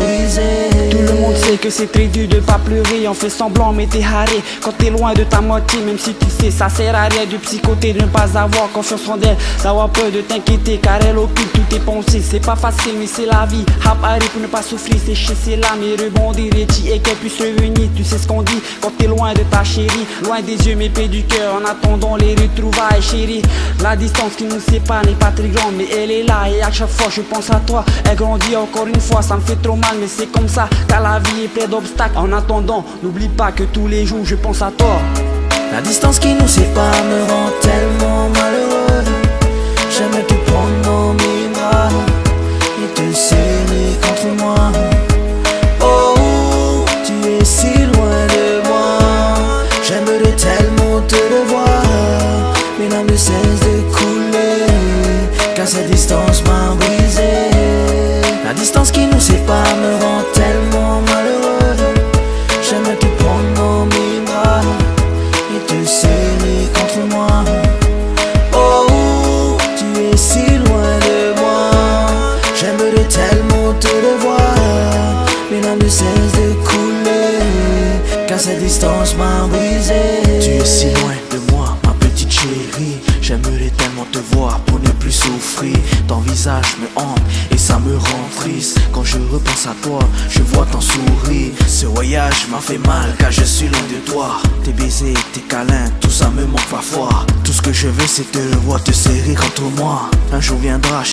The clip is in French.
brisé. Tout le monde sait que c'est très dur de pas pleurer. On fait semblant mais t'es haré quand t'es loin de ta moitié. Même si tu sais ça sert à rien du psychoté de ne pas avoir confiance en elle, d'avoir peur de t'inquiéter car elle occupe toutes tes pensées. C'est pas facile mais c'est la vie. Haré pour ne pas souffrir, sécher ses larmes et rebondir et qu'elle puisse revenir. Tu sais ce qu'on dit quand t'es loin de ta chérie, loin des yeux mais paix du cœur. En attendant les retrouvailles chérie, la distance qui nous sépare n'est pas très grande mais elle est là et à chaque fois je pense à toi. Elle grandit encore une fois, ça me fait trop mal mais c'est comme ça car la vie est pleine d'obstacles. En attendant, n'oublie pas que tous les jours je pense à toi. La distance qui nous sépare me rend tellement malheureux. J'aimerais te prendre dans mes bras et te serrer contre moi. Oh, tu es si loin de moi. J'aimerais tellement te revoir. Mes larmes ne cessent de couler car cette distance m'a brisé. La distance qui nous sépare me rend tellement malheureux. J'aimerais te prendre dans mes bras et te serrer contre moi. Oh, tu es si loin de moi. J'aimerais tellement te revoir. Mes larmes ne cessent de couler car cette distance m'a brisé. Tu es si loin de moi, ma petite chérie. J'aimerais tellement te voir pour ne plus souffrir. Ton visage me hante et ça me rend triste. Quand je repense à toi, je vois ton sourire. Ce voyage m'a fait mal car je suis loin de toi. Tes baisers, tes câlins, tout ça me manque parfois. Tout ce que je veux c'est te revoir, te serrer contre moi. Un jour viendra.